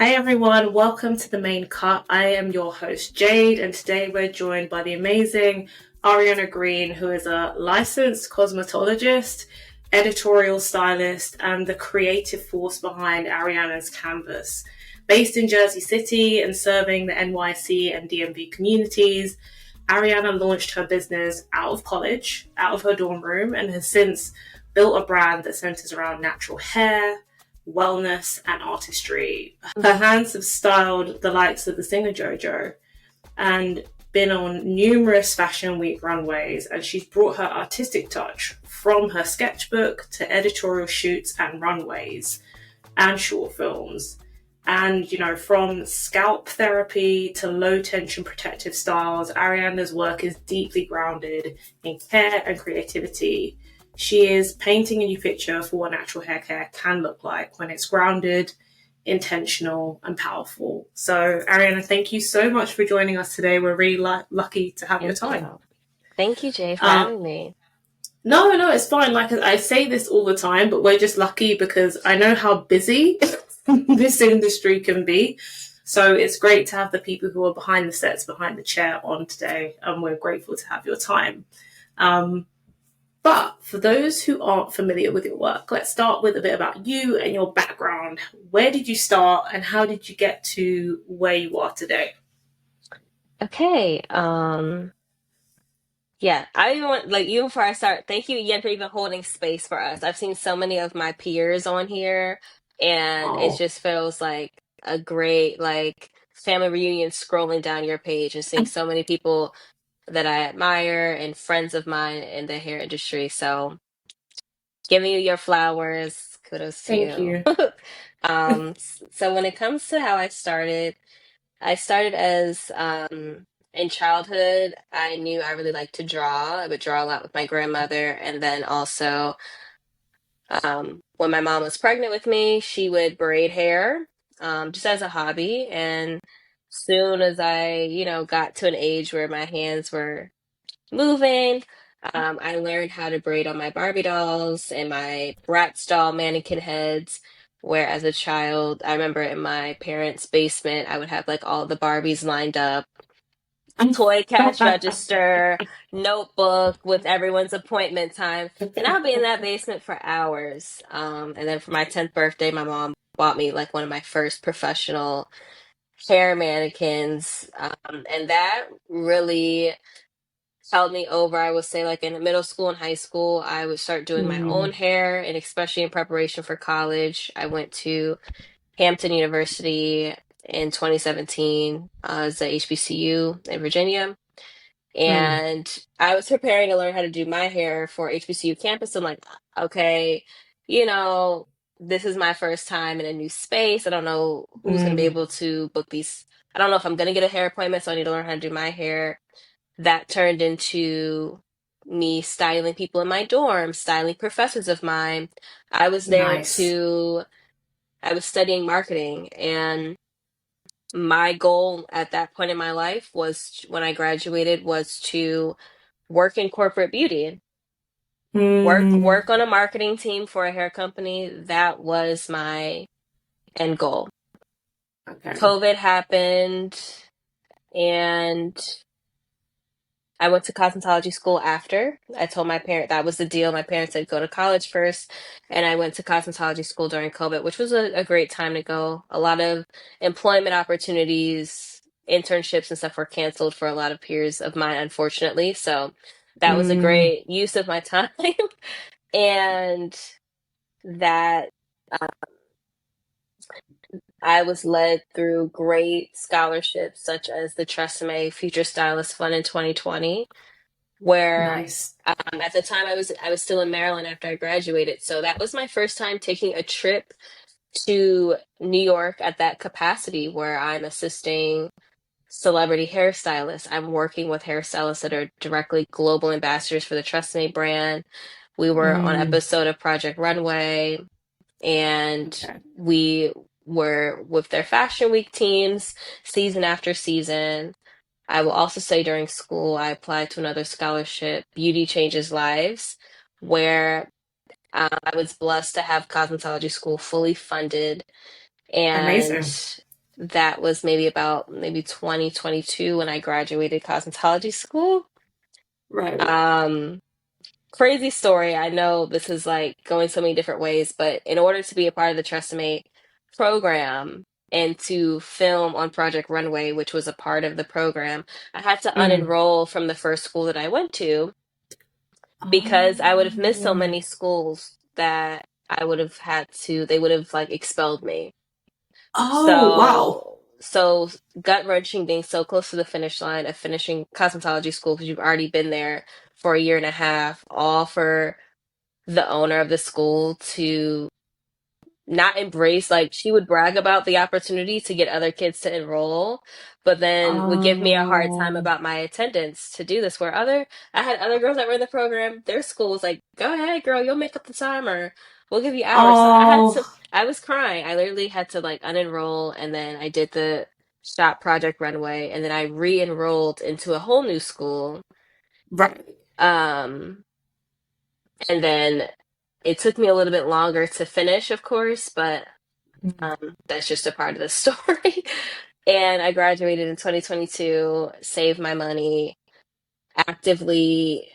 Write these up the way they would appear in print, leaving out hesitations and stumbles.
Hey everyone, welcome to the main cut. I am your host Jade, and today we're joined by the amazing Ariana Greene, who is a licensed cosmetologist, editorial stylist, and the creative force behind Ariana's canvas. Based in Jersey City and serving the NYC and DMV communities, Ariana launched her business out of college, out of her dorm room, and has since built a brand that centers around natural hair, wellness, and artistry. Her hands have styled the likes of the singer JoJo and been on numerous Fashion Week runways, and she's brought her artistic touch from her sketchbook to editorial shoots and runways and short films. And, from scalp therapy to low tension protective styles, Ariana's work is deeply grounded in care and creativity. She is painting a new picture for what natural hair care can look like when it's grounded, intentional, and powerful. So, Ariana, thank you so much for joining us today. We're really lucky to have your Thank time. you. Thank you, Jay, for Um, having me. no, it's fine. Like I say this all the time, but we're just lucky because I know how busy this industry can be. So it's great to have the people who are behind the sets, behind the chair on today, and we're grateful to have your time. Um, But for those who aren't familiar with your work, let's start with a bit about you and your background. Where did you start and how did you get to where you are today? Okay. Yeah, I even want like even before I start, thank you again for even holding space for us. I've seen so many of my peers on here, and it Oh, just feels like a great family reunion scrolling down your page and seeing so many people that I admire and friends of mine in the hair industry. So giving you your flowers, kudos to thank you. you. So when it comes to how I started as in childhood, I knew I really liked to draw. I would draw a lot with my grandmother, and then also when my mom was pregnant with me, she would braid hair just as a hobby. And soon as I got to an age where my hands were moving, I learned how to braid on my Barbie dolls and my Bratz doll mannequin heads. Where as a child, I remember in my parents' basement, I would have like all the Barbies lined up, toy cash register, notebook with everyone's appointment time. And I'll be in that basement for hours. And then for my 10th birthday, my mom bought me like one of my first professional hair mannequins. And that really held me over. I would say, like in middle school and high school, I would start doing my own Mm, hair, and especially in preparation for college, I went to Hampton University in 2017 as a HBCU in Virginia. mm. And I was preparing to learn how to do my hair for HBCU campus. I'm like, okay, you know, this is my first time in a new space. I don't know who's going to be Mm. able to book these. I don't know if I'm going to get a hair appointment, so I need to learn how to do my hair. That turned into me styling people in my dorm, styling professors of mine. I was there Nice. to, I was studying marketing, and my goal at that point in my life was when I graduated was to work in corporate beauty. Mm. Work on a marketing team for a hair company. That was my end goal. Okay. COVID happened, and I went to cosmetology school after. I told my parent that was the deal. My parents said go to college first, and I went to cosmetology school during COVID, which was a great time to go. A lot of employment opportunities, internships, and stuff were canceled for a lot of peers of mine, unfortunately. So that was a Mm. great use of my time, and that I was led through great scholarships such as the Tresemme Future Stylist Fund in 2020, where Nice. at the time I was still in Maryland after I graduated. So that was my first time taking a trip to New York at that capacity where I'm assisting celebrity hairstylists. I'm working with hairstylists that are directly global ambassadors for the Tresemme brand. We were on Mm. episode of Project Runway, and Okay. we were with their Fashion Week teams season after season. I will also say during school, I applied to another scholarship, Beauty Changes Lives, where I was blessed to have cosmetology school fully funded. And Amazing. that was maybe 2022 when I graduated cosmetology school. Right. Um, Crazy story. I know this is like going so many different ways, but in order to be a part of the Tresemme program and to film on Project Runway, which was a part of the program, I had to Mm. unenroll from the first school that I went to because I would have missed so Oh. many schools that they would have like expelled me. Oh, wow. So gut wrenching being so close to the finish line of finishing cosmetology school because you've already been there for a year and a half, all for the owner of the school to not embrace, like she would brag about the opportunity to get other kids to enroll, but then would give me a hard time Oh. about my attendance to do this. Where I had other girls that were in the program, their school was like, go ahead, girl, you'll make up the time or we'll give you hours. So Oh. I was crying. I literally had to like unenroll and then I did the shop Project Runway and then I re-enrolled into a whole new school. Right. Um, and then it took me a little bit longer to finish, of course, but Mm. that's just a part of the story. And I graduated in 2022, saved my money, actively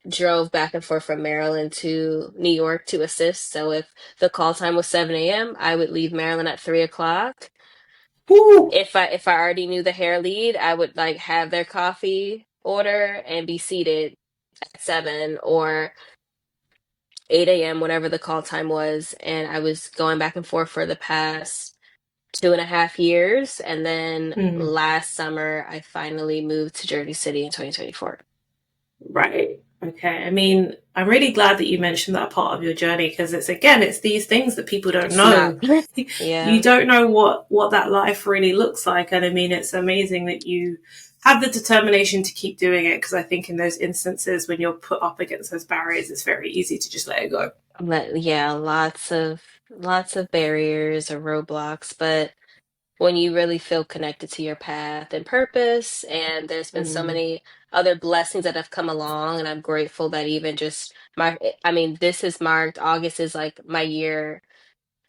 drove back and forth from Maryland to New York to assist. So if the call time was 7 a.m., I would leave Maryland at 3 o'clock. Woo. If I already knew the hair lead, I would like have their coffee order and be seated at 7 or 8 a.m., whatever the call time was. And I was going back and forth for the past 2.5 years. And then Mm. last summer, I finally moved to Jersey City in 2024. Right. Okay. I mean, I'm really glad that you mentioned that part of your journey because it's these things that people don't It's not, know. You yeah, don't know what that life really looks like, and I mean, it's amazing that you have the determination to keep doing it because I think in those instances when you're put up against those barriers, it's very easy to just let it go. but yeah, lots of barriers or roadblocks. But when you really feel connected to your path and purpose, and there's been so Mm. many other blessings that have come along, and I'm grateful that even just I mean, this is marked, August is like my year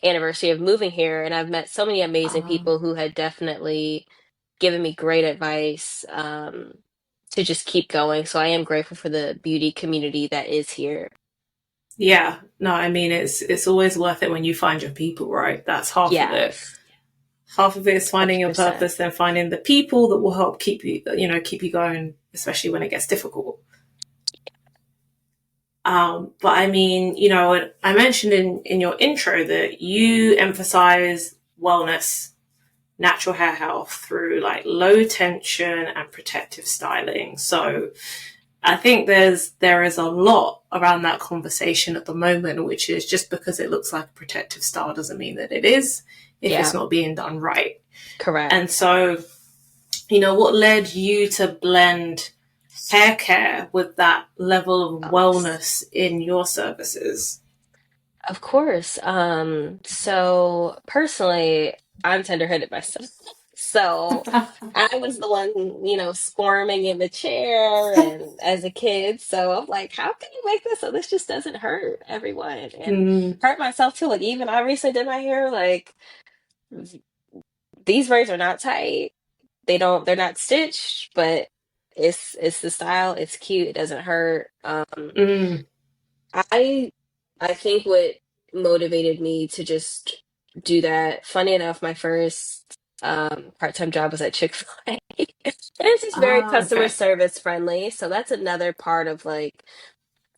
anniversary of moving here, and I've met so many amazing Um, people who had definitely given me great advice to just keep going. So I am grateful for the beauty community that is here. yeah. No, I mean, it's always worth it when you find your people, right? That's half of it. Yes, Half of it is finding your 100%. purpose, then finding the people that will help keep you going, especially when it gets difficult. But I mean, I mentioned in your intro that you emphasize wellness, natural hair health through like low tension and protective styling. So I think there is a lot around that conversation at the moment, which is just because it looks like a protective style doesn't mean that it is if it's Yeah, not being done right. And correct. so, what led you to blend hair care with that level of Oh, wellness in your services? of course. So personally, I'm tender-headed myself. So I was the one, squirming in the chair and as a kid. So I'm like, how can you make this so this just doesn't hurt everyone and Mm, hurt myself too? Like even I recently did my hair, like these braids are not tight. They're not stitched, but it's the style, it's cute, it doesn't hurt. mm, I I think what motivated me to just do that, funny enough, my first part-time job was at Chick-fil-A. And it's just very customer okay. service friendly. So that's another part of like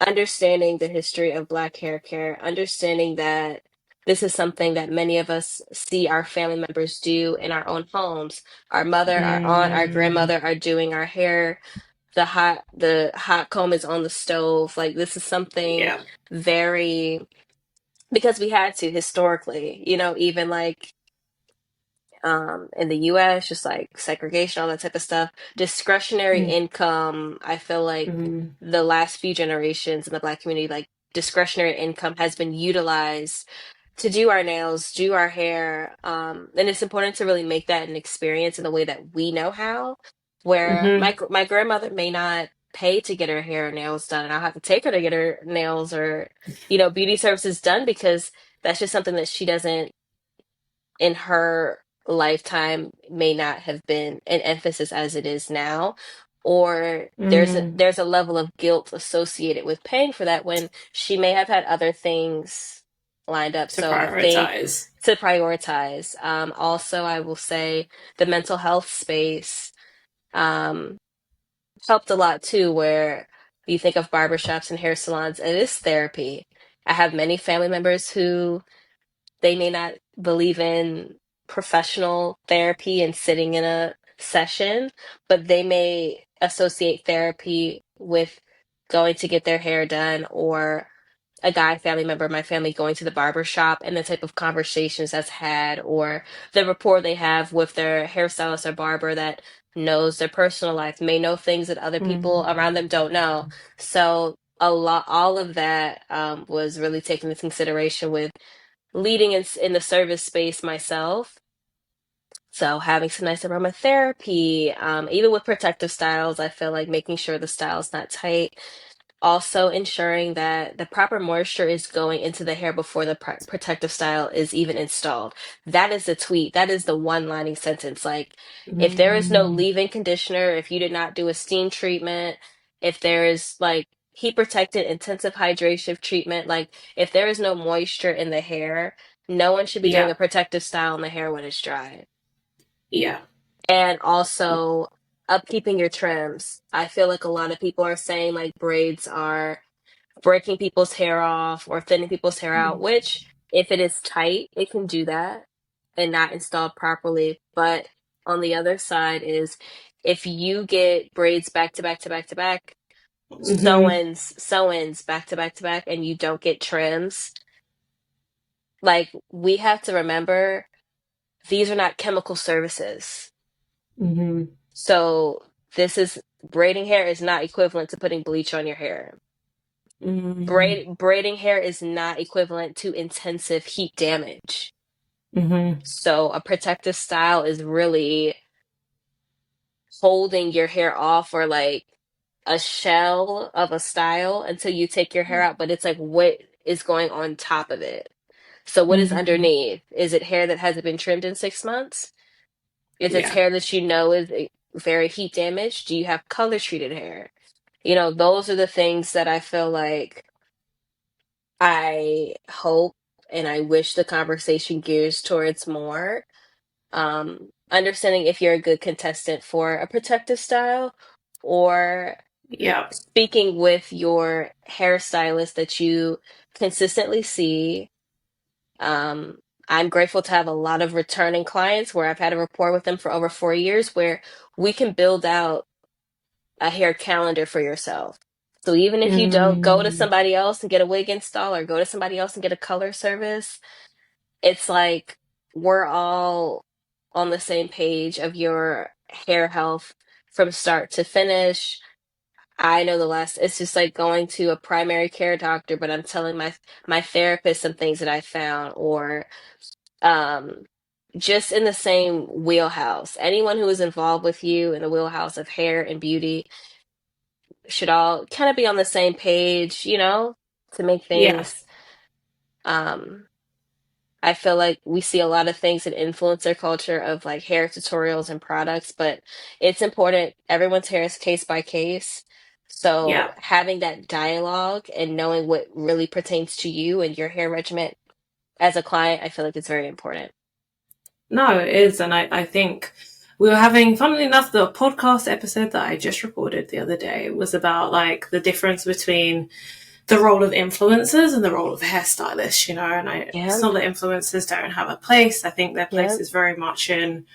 understanding the history of Black hair care, understanding that this is something that many of us see our family members do in our own homes. Our mother, our aunt, our Mm, grandmother are doing our hair. The hot comb is on the stove. Like this is something yeah. very because we had to historically, even like in the US, just like segregation, all that type of stuff. Discretionary Mm, income, I feel like mm, the last few generations in the Black community, like discretionary income has been utilized to do our nails, do our hair. And it's important to really make that an experience in the way that we know how. Where mm-hmm. my grandmother may not pay to get her hair or nails done, and I'll have to take her to get her nails or, beauty services done because that's just something that she doesn't in her lifetime may not have been an emphasis as it is now, or Mm. there's a level of guilt associated with paying for that when she may have had other things lined up. To So I think prioritize. to prioritize. Also, I will say the mental health space um, helped a lot too, where you think of barbershops and hair salons, it is therapy. I have many family members who they may not believe in professional therapy and sitting in a session, but they may associate therapy with going to get their hair done, or a guy family member of my family going to the barber shop and the type of conversations that's had, or the rapport they have with their hairstylist or barber that knows their personal life, may know things that other people Mm. around them don't know. So all of that was really taken into consideration with leading in the service space myself. So having some nice aromatherapy, even with protective styles, I feel like making sure the style's not tight. Also ensuring that the proper moisture is going into the hair before the protective style is even installed. That is the tweet. That is the one-lining sentence. Like, if there is no Mm. leave-in conditioner, if you did not do a steam treatment, if there is like heat protected intensive hydration treatment, like if there is no moisture in the hair, no one should be doing Yeah. a protective style on the hair when it's dry. Yeah. And also upkeeping your trims. I feel like a lot of people are saying like braids are breaking people's hair off or thinning people's hair out, Mm. which if it is tight, it can do that and not installed properly. But on the other side is if you get braids back to back to back to back, Mm-hmm. sew-ins back to back to back, and you don't get trims, like we have to remember these are not chemical services. Mm-hmm. So this is braiding hair is not equivalent to putting bleach on your hair. Mm. Braiding hair is not equivalent to intensive heat damage. Mm-hmm. So a protective style is really holding your hair off, or like a shell of a style until you take your hair out, but it's like what is going on top of it. So what is Mm-hmm. underneath? Is it hair that hasn't been trimmed in 6 months? Is it Yeah. hair that you know is very heat damaged? Do you have color treated hair? You know, those are the things that I feel like I hope and I wish the conversation gears towards more. Understanding if you're a good contestant for a protective style, or Yeah. speaking with your hairstylist that you consistently see. Um, I'm grateful to have a lot of returning clients where I've had a rapport with them for over 4 years, where we can build out a hair calendar for yourself. So even if you don't go to Mm. somebody else and get a wig install, or go to somebody else and get a color service, it's like we're all on the same page of your hair health from start to finish. I know it's just like going to a primary care doctor, but I'm telling my therapist some things that I found, or um just in the same wheelhouse. Anyone who is involved with you in the wheelhouse of hair and beauty should all kind of be on the same page, to make Yeah. things. um I feel like we see a lot of things in influencer culture of like hair tutorials and products, but it's important. Everyone's hair is case by case. So Yeah. having that dialogue and knowing what really pertains to you and your hair regimen as a client, I feel like it's very important. No, it is. And I think we were having, funnily enough, the podcast episode that I just recorded the other day was about like the difference between the role of influencers and the role of hairstylists, and it's Yep, not that influencers don't have a place. I think their place yep, is very much in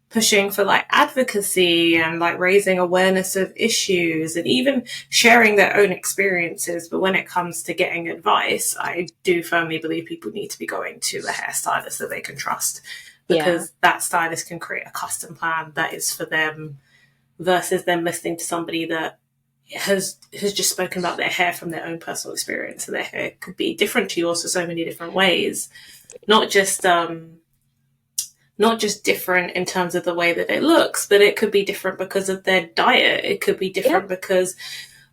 pushing for like advocacy and like raising awareness of issues and even sharing their own experiences. But when it comes to getting advice, I do firmly believe people need to be going to a hairstylist that they can trust, yeah, because that stylist can create a custom plan that is for them versus them listening to somebody that has just spoken about their hair from their own personal experience. So their hair could be different to yours for so many different ways, not just not just different in terms of the way that it looks, but it could be different because of their diet. It could be yep, different because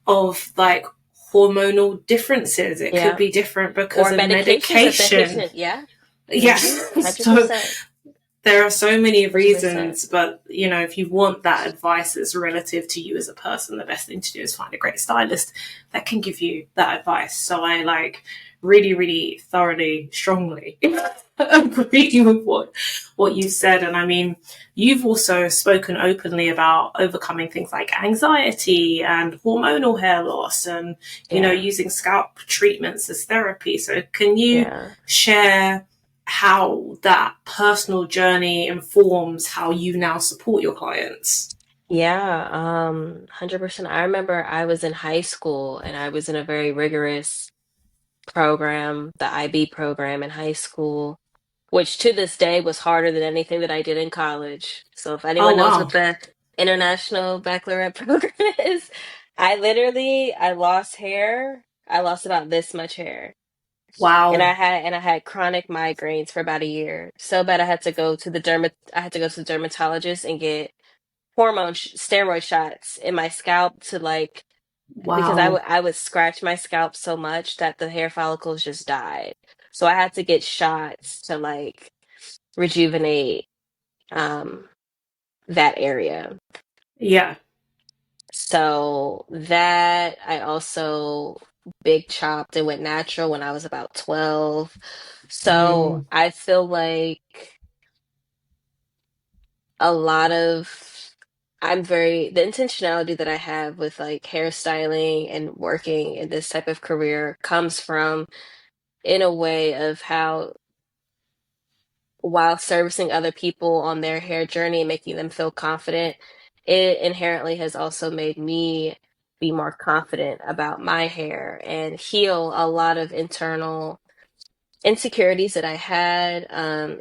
of like hormonal differences. It could yeah. be different because Or of medications that they're medication. taking. Yeah. Yeah. Mm-hmm. So 100%. There are so many 100%. reasons, but if you want that advice that's relative to you as a person, the best thing to do is find a great stylist that can give you that advice. So I really, really thoroughly, strongly agree with what you said. And I mean, you've also spoken openly about overcoming things like anxiety and hormonal hair loss and, Yeah. using scalp treatments as therapy. So can you Yeah. share how that personal journey informs how you now support your clients? Yeah, 100%. I remember I was in high school and I was in a very rigorous program, the IB program in high school, which to this day was harder than anything that I did in college. So if Oh, anyone knows what wow. the International Baccalaureate program is, I lost hair. I lost about this much hair. Wow. And I had chronic migraines for about a year. So bad I had to go to the dermatologist and get steroid shots in my scalp to like because Wow. I would scratch my scalp so much that the hair follicles just died. So I had to get shots to like rejuvenate um that area. Yeah. So that I also big chopped and went natural when I was about 12. So Mm, I feel like a lot of the intentionality that I have with like hairstyling and working in this type of career comes from in a way of how while servicing other people on their hair journey and making them feel confident, it inherently has also made me be more confident about my hair and heal a lot of internal insecurities that I had.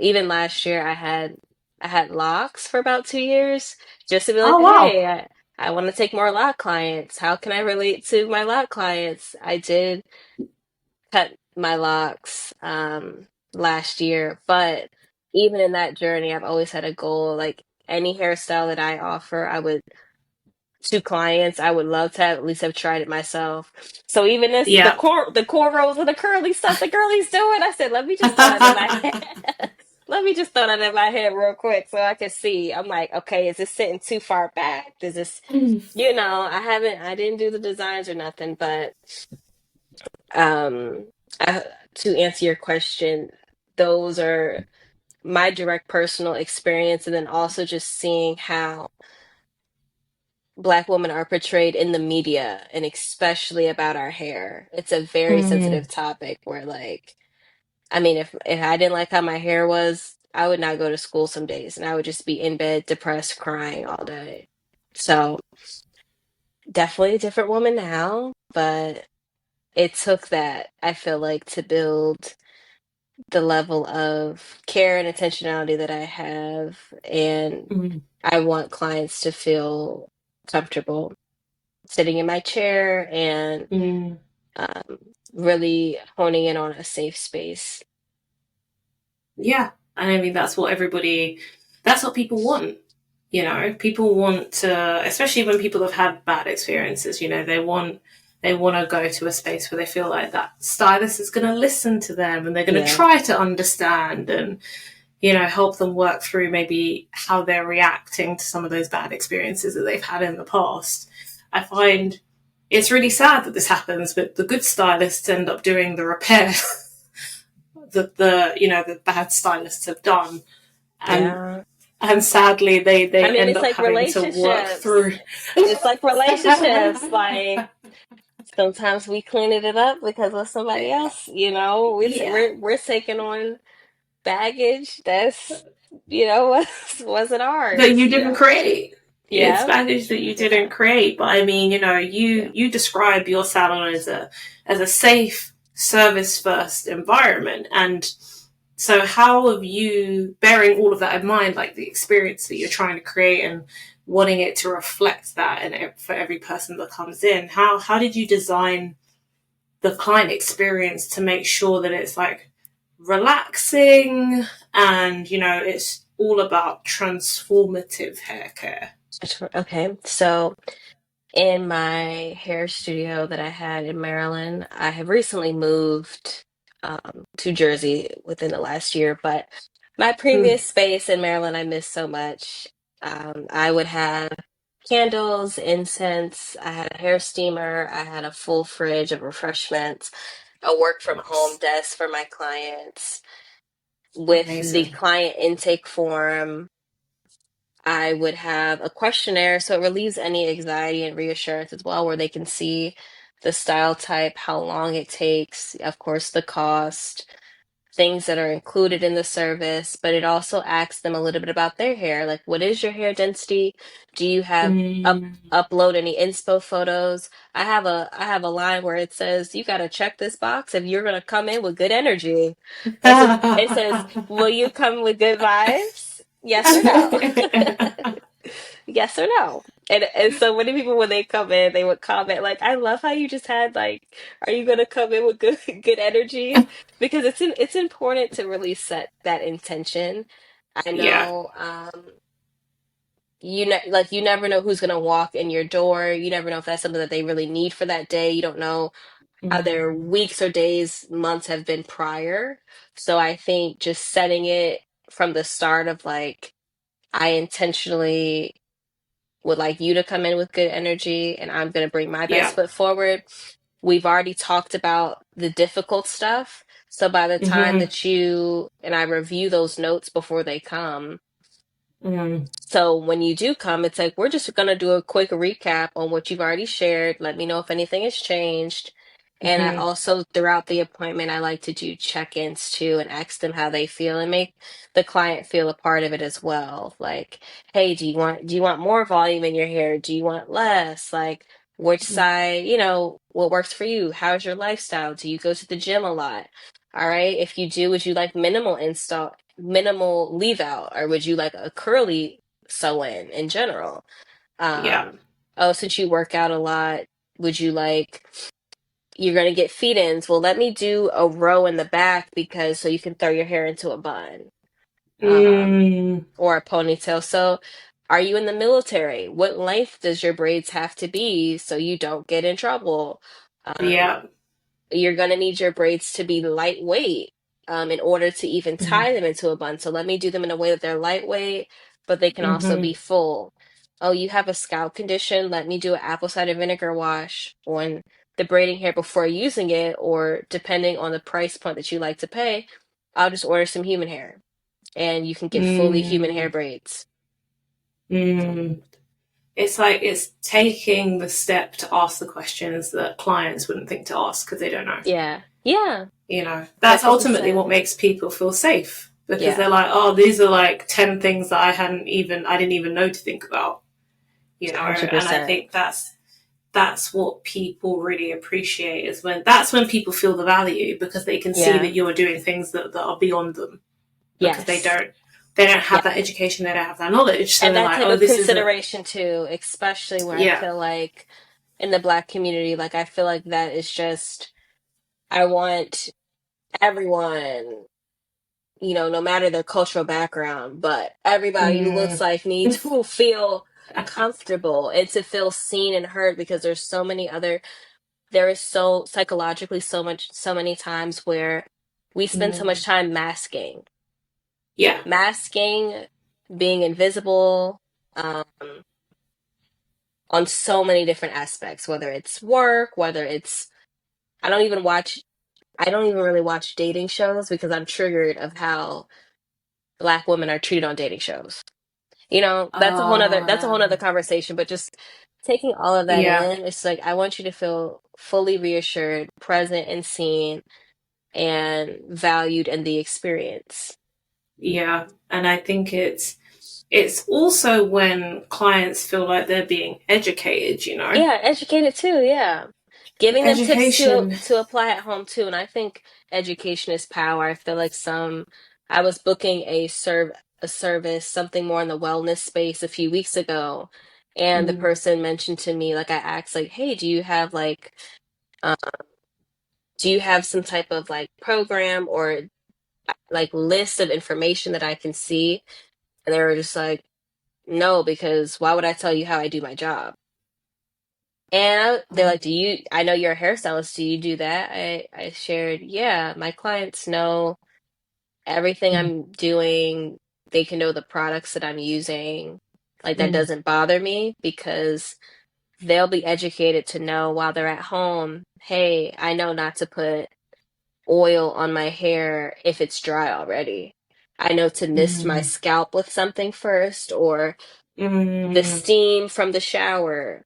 Even last year, I had locks for about 2 years, just to be like, oh, wow. hey, I want to take more lock clients. How can I relate to my lock clients? I did cut my locks last year, but even in that journey, I've always had a goal. Like any hairstyle that I offer, I would to clients, I would love to at least have tried it myself. So even this, Yeah. the cornrows and the curly stuff the girlie's doing, I said, let me just throw that in my head. Let me just throw that in my head real quick so I can see. I'm like, okay, is this sitting too far back? Does this, I didn't do the designs or nothing, but um, I, to answer your question, those are my direct personal experience, and then also just seeing how Black women are portrayed in the media, and especially about our hair. It's a very Mm, sensitive topic where, like, I mean, if I didn't like how my hair was, I would not go to school some days, and I would just be in bed, depressed, crying all day. So definitely a different woman now, but it took that, I feel like, to build the level of care and intentionality that I have, and mm, I want clients to feel comfortable sitting in my chair and mm. um, really honing in on a safe space. Yeah. And I mean, that's what people want. People want to, especially when people have had bad experiences, they want to go to a space where they feel like that stylist is going to listen to them and they're going to Yeah, try to understand and, help them work through maybe how they're reacting to some of those bad experiences that they've had in the past. I find it's really sad that this happens, but the good stylists end up doing the repair that the bad stylists have done, and yeah. sadly I they mean, end it's up like having to work relationships. through. It's like relationships. Like sometimes we cleaning it up because of somebody else. You know, Yeah, we're taking on baggage that's wasn't that ours. you You didn't know. create. It's Yeah. baggage that you didn't Yeah. create. But I mean, Yeah. you describe your salon as a safe service first environment, and so how have you, bearing all of that in mind, like the experience that you're trying to create and wanting it to reflect that, and for every person that comes in, how did you design the client experience to make sure that it's like relaxing and it's all about transformative hair care? Okay. So in my hair studio that I had in Maryland, I have recently moved to Jersey within the last year, but My Mm. previous space in Maryland, I miss so much. I would have candles, incense, I had a hair steamer, I had a full fridge of refreshments, a work from home Nice. desk for my clients. With the Amazing. client intake form, I would have a questionnaire so it relieves any anxiety and reassurance as well, where they can see the style type, how long it takes, of course, the cost, things that are included in the service, but it also asks them a little bit about their hair. Like, what is your hair density? Do you have Mm. upload any inspo photos? I have a line where it says you got to check this box if you're gonna come in with good energy. It says, will you come with good vibes? Yes or no? Yes or no? And so many people when they come in, they would comment like, "I love how you just had like, are you gonna come in with good good energy?" Because it's important to really set that intention. I Yeah. know, you never know who's gonna walk in your door. You never know if that's something that they really need for that day. You don't know how their Mm. weeks or days, months have been prior. So I think just setting it from the start of like, I intentionally would like you to come in with good energy and I'm going to bring my best Yeah. foot forward. We've already talked about the difficult stuff. So by the time Hmm. that you and I review those notes before they come, Mm. so when you do come, it's like we're just going to do a quick recap on what you've already shared. Let me know if anything has changed. And I Hmm. also, throughout the appointment, I like to do check-ins too and ask them how they feel and make the client feel a part of it as well. Like, hey, do you want more volume in your hair? Do you want less? Like, which side, what works for you? How's your lifestyle? Do you go to the gym a lot? All right. If you do, would you like minimal leave out, or would you like a curly sew in general? Yeah. Oh, since you work out a lot, would you like, you're going to get feet ins? Well, let me do a row in the back because so you can throw your hair into a bun, um, Mm. or a ponytail. So, are you in the military? What length does your braids have to be so you don't get in trouble? Um, Yeah. you're going to need your braids to be lightweight in order to even tie them into a bun. So let me do them in a way that they're lightweight, but they can also Mm-hmm. be full. Oh, you have a scalp condition? Let me do an apple cider vinegar wash on the braiding hair before using it, or depending on the price point that you like to pay, I'll just order some human hair and you can get fully human hair Mm. braids. Mm. It's like it's taking the step to ask the questions that clients wouldn't think to ask because they don't know. Yeah. Yeah. That's ultimately 100%. what makes people feel safe because Yeah. they're like, oh, these are like 10 things that I didn't even know to think about, and I 100%. think that's what people really appreciate is when that's when people feel the value because they can see Yeah. that you're doing things that are beyond them because Yes. they don't Yeah. have that education, they don't have that knowledge, so And they're that like, type oh, of this isn't. consideration too, especially where I Yeah. feel like in the Black community, like I feel like that is just, I want everyone, no matter their cultural background, but everybody who looks Mm. like me to feel comfortable and to feel seen and heard, because there is so psychologically so many times where we spend so much Mm. time Yeah. masking, being invisible. Um, on so many different aspects, whether it's work, whether it's, I don't even watch, I don't even really watch dating shows because I'm triggered of how Black women are treated on dating shows. That's a whole nother uh conversation, but just taking all of that yeah. in, it's like I want you to feel fully reassured, present and seen and valued in the experience. Yeah, and I think it's also when clients feel like they're being educated. Yeah, educated too, yeah. Giving them tips Education. to apply at home too. And I think education is power. I feel like I was booking a service, something more in the wellness space a few weeks ago. And the Mm. person mentioned to me, like I asked, like, hey, uh, do you have some type of like program or like list of information that I can see? And they were just like, no, because why would I tell you how I do my job? And they're like, I know you're a hairstylist. Do you do that? I shared, yeah, my clients know everything I'm doing, they can know the products that I'm using. Like that Mm. doesn't bother me because they'll be educated to know while they're at home, hey, I know not to put oil on my hair if it's dry already. I know to mist my Mm. scalp with something first, or the Mm. steam from the shower,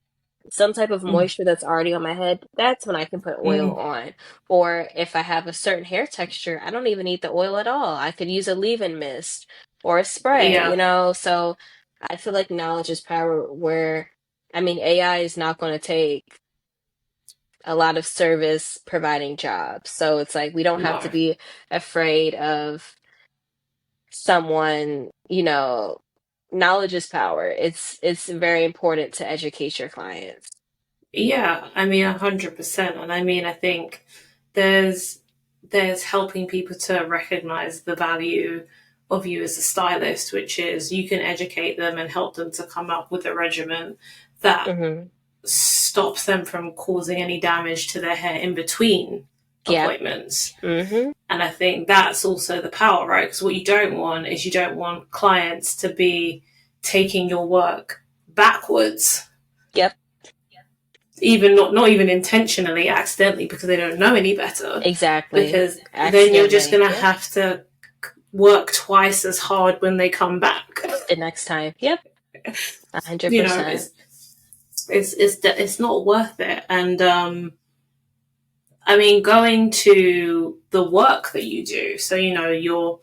some type of Mm. moisture that's already on my head, that's when I can put oil Mm. on. Or if I have a certain hair texture, I don't even need the oil at all. I could use a leave-in mist or a spray, Yeah. So I feel like knowledge is power where, I mean, AI is not going to take a lot of service providing jobs. So it's like we don't have to No. be afraid of someone, knowledge is power. It's very important to educate your clients. Yeah, I mean 100%. And I mean I think there's there's helping people to recognize the value of you as a stylist, which is you can educate them and help them to come up with a regimen that Hmm. stops them from causing any damage to their hair in between Yep. appointments. Hmm. And I think that's also the power, right? Because what you don't want is you don't want clients to be taking your work backwards, Yep. even not even intentionally, accidentally, because they don't know any better. Exactly. Because then you're just Accidentally. gonna Yep. have to work twice as hard when they come back. The next time. Yep. a hundred You know, percent. it's not worth it. And I mean, going to the work that you do. So you'll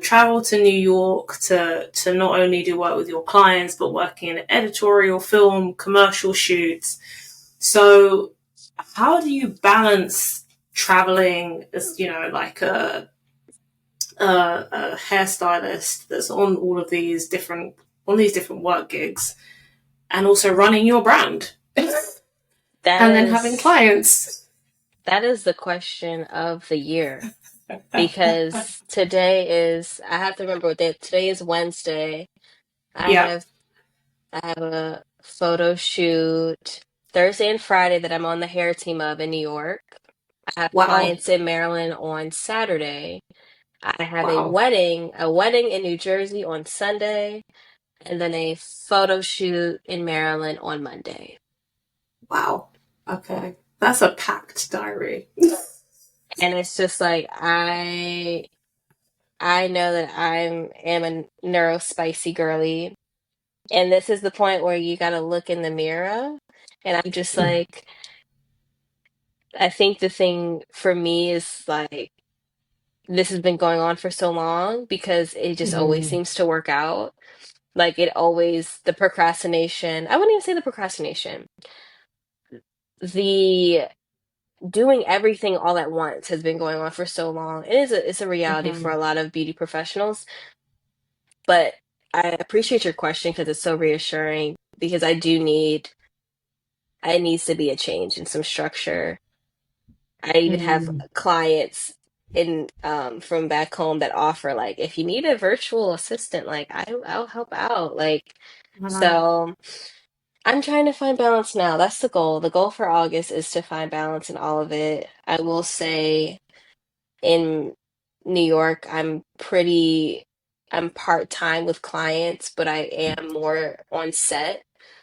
travel to New York to not only do work with your clients, but working in editorial, film, commercial shoots. So how do you balance traveling as like a hairstylist that's on these different work gigs, and also running your brand, and That then having is clients? that is the question of the year. Because today is, I have to remember what day, today is Wednesday. I Yeah. have I have a photo shoot Thursday and Friday that I'm on the hair team of in New York. I have Wow. clients in Maryland on Saturday. I have Wow. a wedding in New Jersey on Sunday, and then a photo shoot in Maryland on Monday. Wow. Okay. That's a packed diary. And it's just like I know that am a neurospicy girly, and this is the point where you got to look in the mirror, and I'm just like, I think the thing for me is like this has been going on for so long because it just always Mm. seems to work out. Like it always, the procrastination, I wouldn't even say the procrastination. The doing everything all at once has been going on for so long. It's a reality for Mm-hmm. a lot of beauty professionals, but I appreciate your question because it's so reassuring because I needs to be a change in some structure. I even have Mm. clients in from back home that offer like if you need a virtual assistant, like I'll help out. Like I know. so I'm trying to find balance now. That's the goal. The goal for August is to find balance in all of it. I will say in New York, I'm part-time with clients, but I am more on set.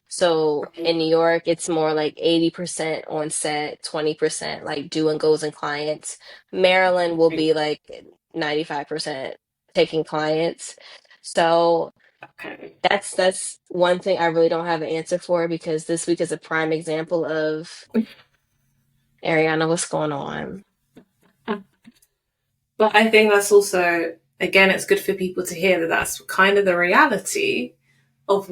So Right. in New York, it's more like 80% on set, 20% like do and goes and clients. Maryland will Right. be like 95% taking clients. So Okay. that's one thing I really don't have an answer for because this week is a prime example of Ariana, what's going on? But I think that's also, again, it's good for people to hear that that's kind of the reality of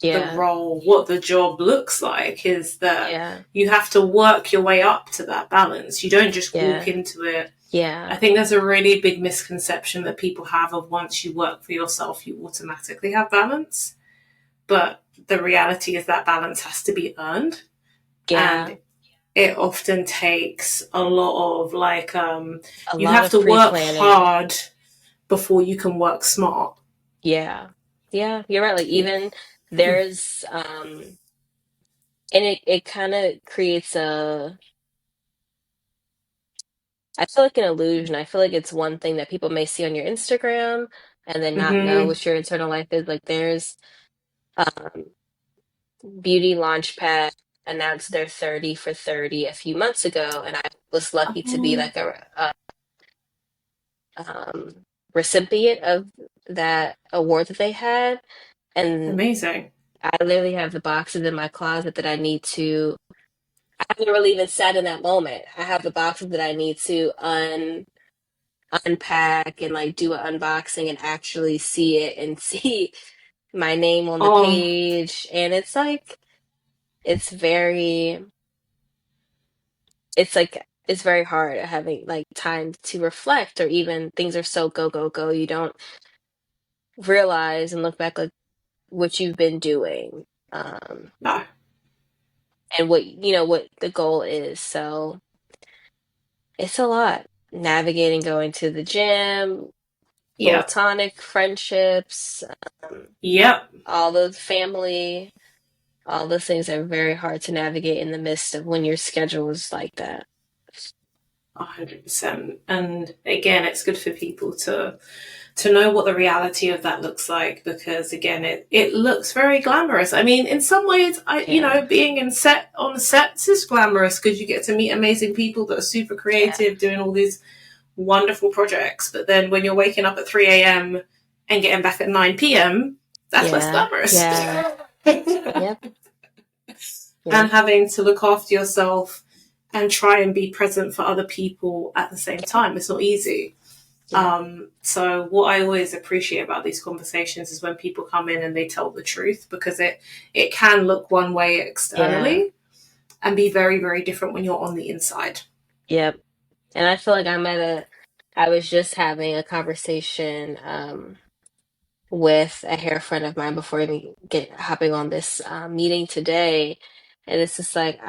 Yeah, what the job looks like, is that yeah, you have to work your way up to that balance. You don't just walk yeah, into it. I yeah. think there's a really big misconception that people have of once you work for yourself, you automatically have balance. But the reality is that balance has to be earned. Yeah, And it often takes a lot of a you lot have of to work pre-planning. hard before you can work smart. Yeah. Yeah, you're right. Like Yeah. even there's and it kind of creates I feel like an illusion. I feel like it's one thing that people may see on your Instagram and then not know Hmm. what your internal life is. Like there's um, Beauty Launchpad announced their 30 for 30 a few months ago, and I was lucky to be Oh, like a um, recipient of that award that they had. And amazing. I literally have the boxes in my closet that I need to. I haven't really even sat in that moment. I have the boxes that I need to unpack and like do an unboxing and actually see it and see my name on the Oh, page. And it's like it's very it's like it's very hard having like time to reflect, or even things are so go go go you don't realize and look back like what you've been doing, no. and what what the goal is. So it's a lot navigating going to the gym, Yep. platonic friendships, um, Yep. all those family, all those things are very hard to navigate in the midst of when your schedule is like that. 100%. And again, it's good for people to know what the reality of that looks like, because again, it looks very glamorous. I mean, in some ways, Yeah, being in set on sets is glamorous because you get to meet amazing people that are super yeah, creative, doing all these wonderful projects. But then when you're waking up at 3 a.m. and getting back at 9 p.m., that's less yeah, glamorous. yeah, yep, And yep, having to look after yourself and try and be present for other people at the same time. It's not easy. yep, So what I always appreciate about these conversations is when people come in and they tell the truth, because it can look one way yeah, externally and be very, very different when you're on the inside. yep. And I feel like I was just having a conversation with a hair friend of mine before even get hopping on this meeting today, and it's just like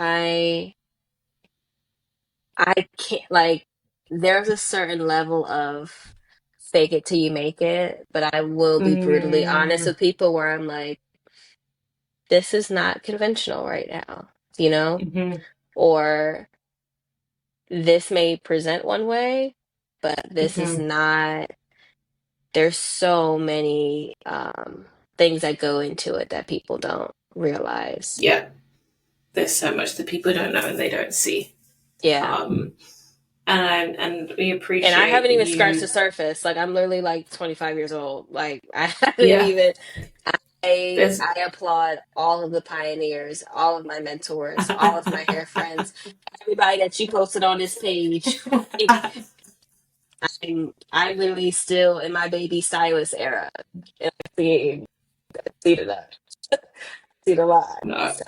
I can't like there's a certain level of fake it till you make it, but I will be brutally honest Mm, with people where I'm like, this is not conventional right now, you know? mm-hmm, Or this may present one way, but this is mm-hmm. not, there's so many things that go into it that people don't realize. Yeah, there's so much that people don't know and they don't see. Yeah. Um, and we And I appreciate haven't that even scratched the you. surface. Like I'm literally like 25 years old. Like I haven't Yeah, even I there's. I applaud all of the pioneers, all of my mentors, all of my hair friends, everybody that you posted on this page. Like, I'm literally still in my baby stylist era. And I see the see the lie. No, So,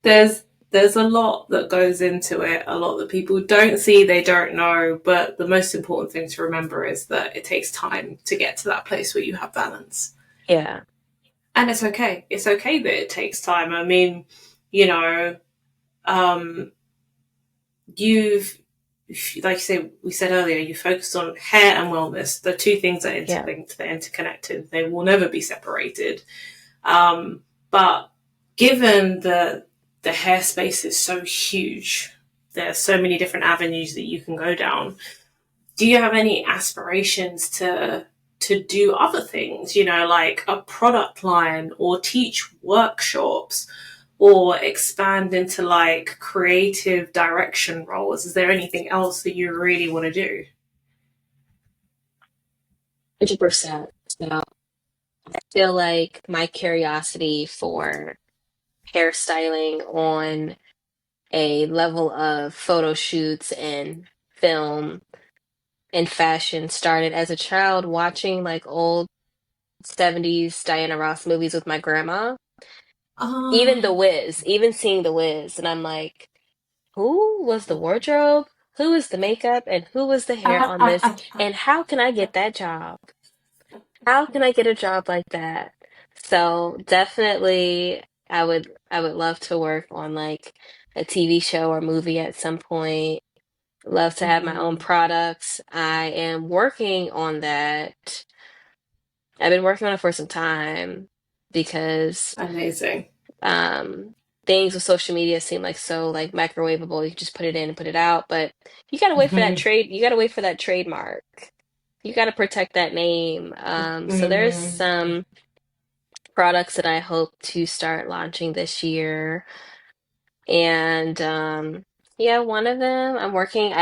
there's a lot that goes into it, a lot that people don't see, they don't know, but the most important thing to remember is that it takes time to get to that place where you have balance. yeah. And it's okay. It's okay that it takes time. I mean, you know, um, you've like you said, we said earlier, you focused on hair and wellness. The two things are Yeah. interlinked, they're interconnected, they will never be separated. But given the hair space is so huge, there are so many different avenues that you can go down. Do you have any aspirations to do other things? You know, like a product line, or teach workshops, or expand into like creative direction roles? Is there anything else that you really want to do? 100%. So I feel like my curiosity for hairstyling on a level of photo shoots and film and fashion started as a child watching like old 70s Diana Ross movies with my grandma. Even The Um, Wiz, even seeing The Wiz, and I'm like, who was the wardrobe? Who is the makeup? And who was the hair on this? And how can I get that job? How can I get a job like that? So definitely I would love to work on like a TV show or movie at some point. Love to have my own mhm. products. I am working on that. I've been working on it for some time because Amazing. um things with social media seem like so like microwavable. You can just put it in and put it out, but Hmm. you gotta wait for that trademark. You gotta protect that name. So there's Hmm. some products that I hope to start launching this year. And yeah, one of them I'm working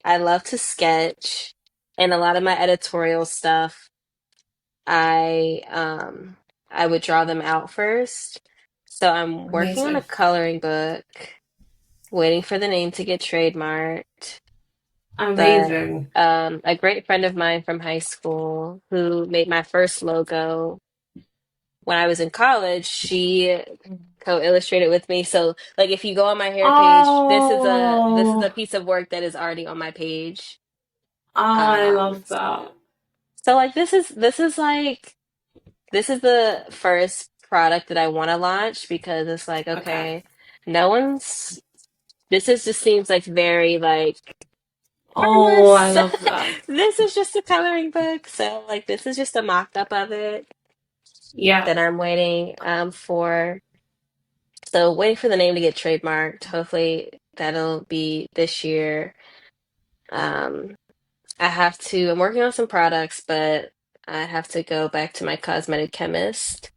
I love to sketch, and a lot of my editorial stuff I would draw them out first. So I'm working on a Amazing. coloring book, waiting for the name to get trademarked. But Amazing. a great friend of mine from high school who made my first logo when I was in college, she co-illustrated with me. So like if you go on my hair page, this is a Oh, piece of work that is already on my page. I Um love that. so like this is the first product that I want to launch because it's like, Okay. okay, no one's this is just seems like very like Oh, I harmless. love that. This is just a coloring book. So like this is just a mock-up of it Yeah. that I'm waiting for. So waiting for the name to get trademarked. Hopefully that'll be this year. Um, I'm working on some products, but I have to go back to my cosmetic chemist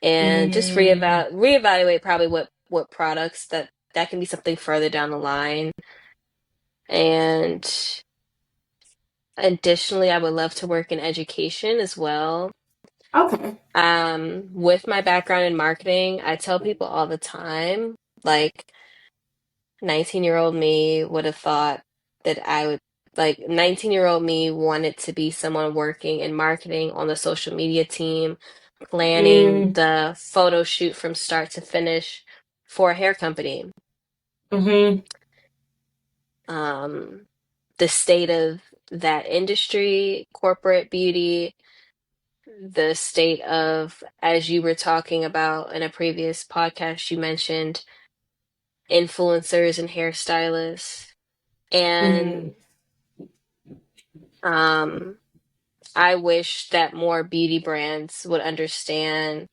and just Mm, reevaluate probably what products that can be something further down the line. And additionally, I would love to work in education as well. okay. With my background in marketing, I tell people all the time, like 19-year-old me would have thought that I would, like 19-year-old me wanted to be someone working in marketing on the social media team, planning Mm, the photo shoot from start to finish for a hair company. mm-hmm. Um, the state of that industry, corporate beauty, the state of, as you were talking about in a previous podcast, you mentioned influencers and hairstylists. Mm-hmm. And um, I wish that more beauty brands would understand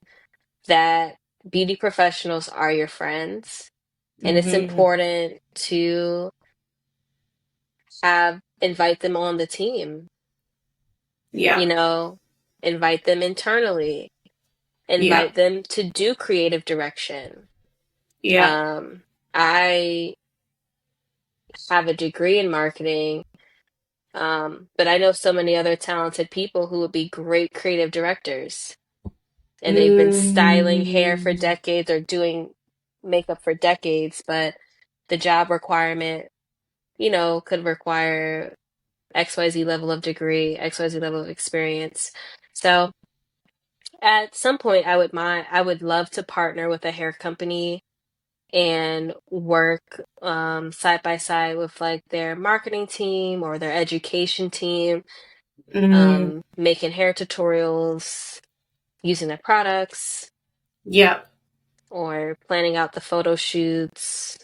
that beauty professionals are your friends. And it's Mm-hmm. important to invite them on the team, Yeah. you know, invite them internally, Yeah. invite them to do creative direction. Yeah. Um, I have a degree in marketing, but I know so many other talented people who would be great creative directors. And they've been styling hair for Mm, decades or doing makeup for decades, but the job requirement, could require XYZ level of degree, XYZ level of experience. So at some point I would love to partner with a hair company and work side by side with like their marketing team or their education team, mm, making hair tutorials, using their products, yeah. or planning out the photo shoots.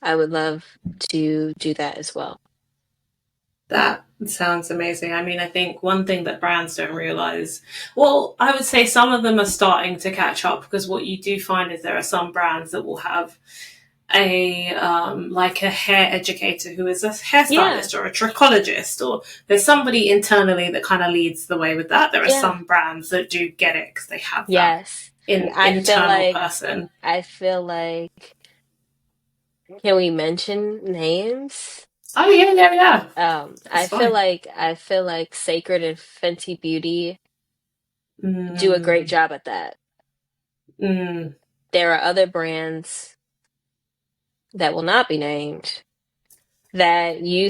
I would love to do that as well. That sounds amazing. I mean, I think one thing that brands don't realize, well, I would say some of them are starting to catch up because what you do find is there are some brands that will have a like a hair educator who is a Yeah, hairstylist or a trichologist, or there's somebody internally that kind of leads the way with that. There are yeah, some brands that do get it because they have that yes. I feel internal like person. I feel like can we mention names? Oh yeah, yeah, yeah. That's fine. I feel like Sacred and Fenty Beauty do a great Mm, job at that. mm, There are other brands that will not be named that you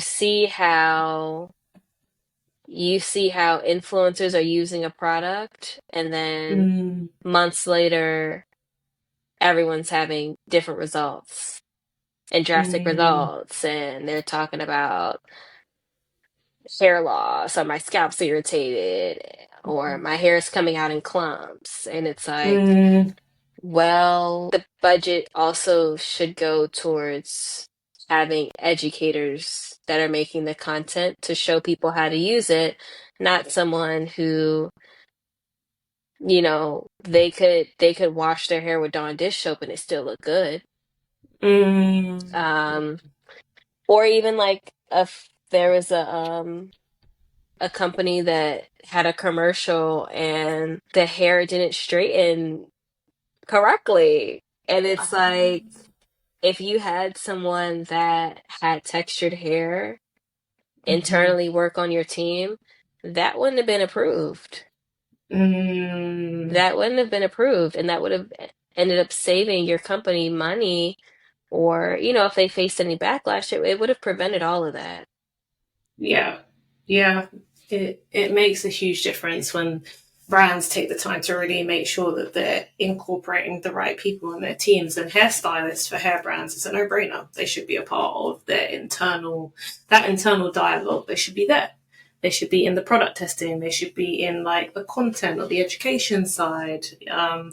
see how influencers are using a product, and then mm, months later everyone's having different results and drastic mm, results, and they're talking about hair loss or my scalp's irritated or my hair is coming out in clumps, and it's like, mm, well, the budget also should go towards having educators that are making the content to show people how to use it, not someone who they could wash their hair with Dawn dish soap and it still look good. Mm. Um, or even like if there was a company that had a commercial and the hair didn't straighten correctly. And it's like if you had someone that had textured hair Mhm. internally work on your team, that wouldn't have been approved. Mm. That wouldn't have been approved, and that would have ended up saving your company money, or, if they faced any backlash, it would have prevented all of that. Yeah, yeah. It makes a huge difference when brands take the time to really make sure that they're incorporating the right people in their teams. And hairstylists for hair brands is a no-brainer. They should be a part of their internal dialogue. They should be there. They should be in the product testing. They should be in like the content or the education side.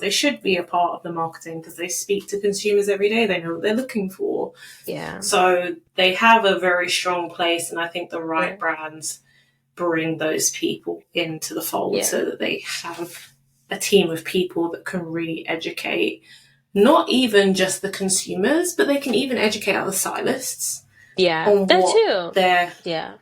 They should be a part of the marketing because they speak to consumers every day. They know what they're looking for. Yeah, So they have a very strong place, and I think the right yeah, brands bring those people into the fold yeah, so that they have a team of people that can really educate not even just the consumers, but they can even educate other stylists yeah. on That what too. their Yeah,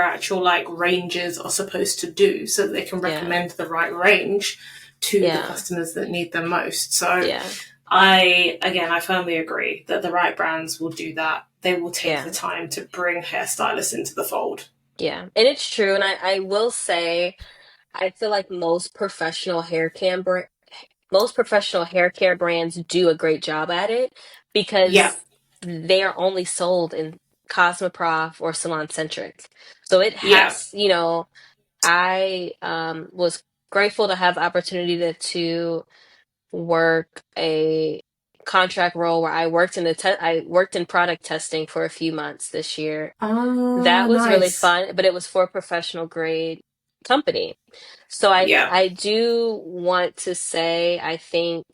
actual like ranges are supposed to do so that they can yeah, recommend the right range to the yeah, customers that need them most. So yeah, I firmly agree that the right brands will do that. They will take the yeah, time to bring hairstylists into the fold. yeah. And it's true. And I will say, I feel like most professional hair care brands do a great job at it Yeah, because they are only sold in Cosmoprof or Salon Centric. So it yeah. has, I was grateful to have the opportunity to work a contract role where I worked in product testing for a few months this year. Ah, That was really nice. fun, but it was for a professional grade company. So Yeah. I do want to say I think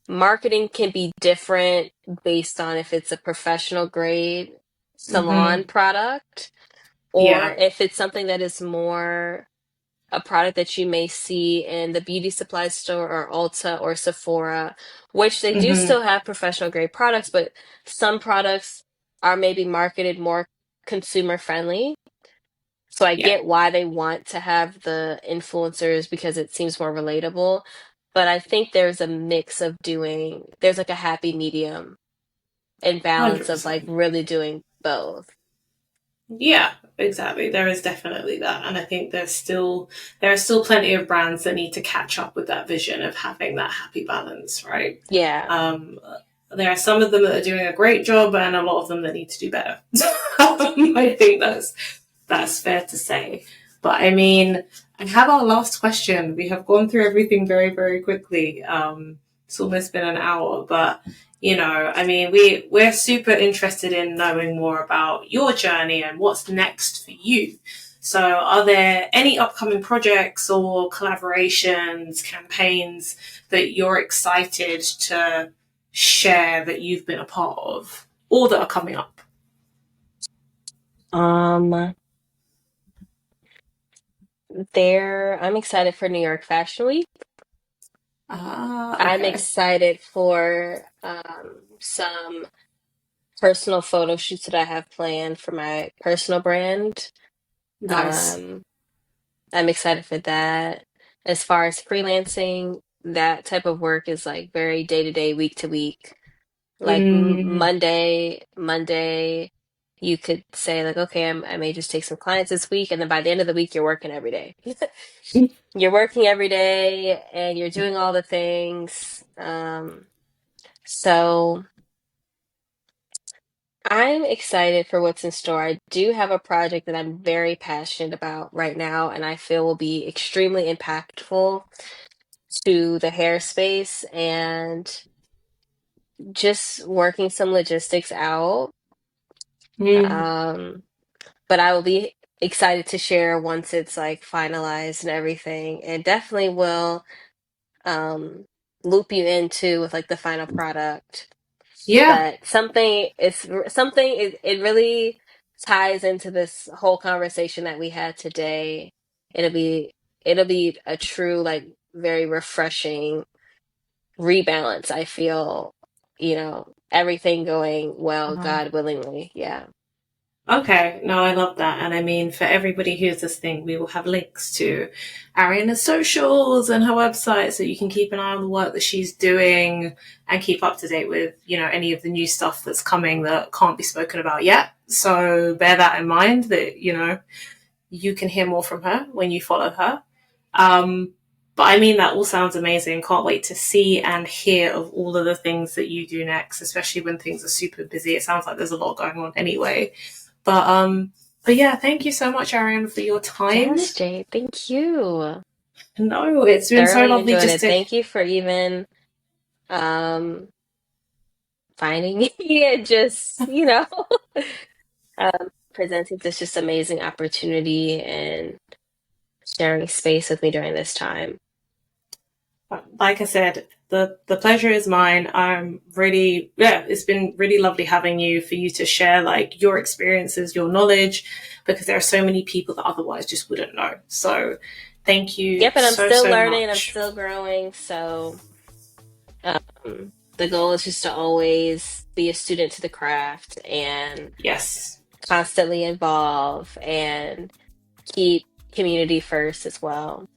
marketing can be different based on if it's a professional grade salon Mm-hmm. product or Yeah. if it's something that is more a product that you may see in the beauty supply store or Ulta or Sephora, which they do Mm-hmm. still have professional grade products, but some products are maybe marketed more consumer friendly. So I Yeah. get why they want to have the influencers because it seems more relatable. But I think there's like a happy medium and balance of like 100%. really doing both. Yeah, exactly. There is definitely that. And I think there are still plenty of brands that need to catch up with that vision of having that happy balance, right? Yeah. Um, there are some of them that are doing a great job and a lot of them that need to do better. I think that's fair to say. But I mean, I have our last question. We have gone through everything very, very quickly. It's almost been an hour, but I mean, we're super interested in knowing more about your journey and what's next for you. So, are there any upcoming projects or collaborations, campaigns that you're excited to share that you've been a part of or that are coming up? Um, I'm excited for New York Fashion Week. Ah, I'm okay. excited for some personal photo shoots that I have planned for my personal brand. Nice. Um, I'm excited for that. As far as freelancing, that type of work is like very day to day, week to week. Like Mm, Monday, you could say like, okay, I may just take some clients this week, and then by the end of the week, you're working every day. You're working every day, and you're doing all the things. So I'm excited for what's in store. I do have a project that I'm very passionate about right now, and I feel will be extremely impactful to the hair space and just working some logistics out. mm, Um, but I will be excited to share once it's like finalized and everything, and definitely will um, loop you into with like the final product. yeah. But something it really ties into this whole conversation that we had today. It'll be it'll be a true, like, very refreshing rebalance. I feel, everything going well, God willingly. Yeah. Okay, no, I love that. And I mean, for everybody who's listening, we will have links to Ariana's socials and her website so you can keep an eye on the work that she's doing and keep up to date with, any of the new stuff that's coming that can't be spoken about yet. So bear that in mind that, you can hear more from her when you follow her. But I mean, that all sounds amazing. Can't wait to see and hear of all of the things that you do next, especially when things are super busy. It sounds like there's a lot going on anyway. But yeah, thank you so much, Ariane, for your time. Yes, Jade. Thank you. No, it's been so Thoroughly lovely enjoyed just it. to. Thank you for even finding me and just, presenting this just amazing opportunity and sharing space with me during this time. Like I said, the pleasure is mine. I'm really, yeah, it's been really lovely having you for you to share like your experiences, your knowledge, because there are so many people that otherwise just wouldn't know. So thank you Yep, and I'm so, still so learning and I'm much. still growing. So the goal is just to always be a student to the craft and Yes. constantly involve and keep community first as well.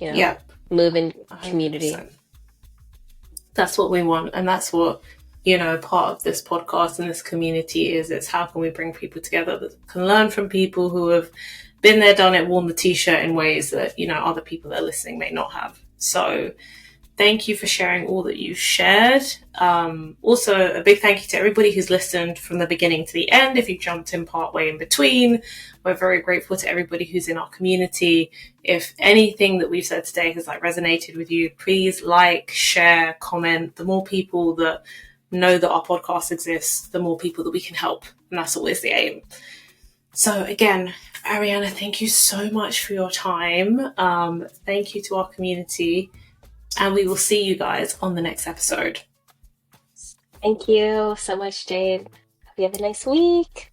Yep. Move in community. 100%. That's what we want. And that's what, part of this podcast and this community is. It's how can we bring people together that can learn from people who have been there, done it, worn the t-shirt in ways that, other people that are listening may not have. So thank you for sharing all that you shared. Also, a big thank you to everybody who's listened from the beginning to the end. If you jumped in part way in between, we're very grateful to everybody who's in our community. If anything that we've said today has resonated with you, please share, comment. The more people that know that our podcast exists, the more people that we can help. And that's always the aim. So again, Ariana, thank you so much for your time. Thank you to our community. And we will see you guys on the next episode. Thank you so much, Jade. Hope you have a nice week.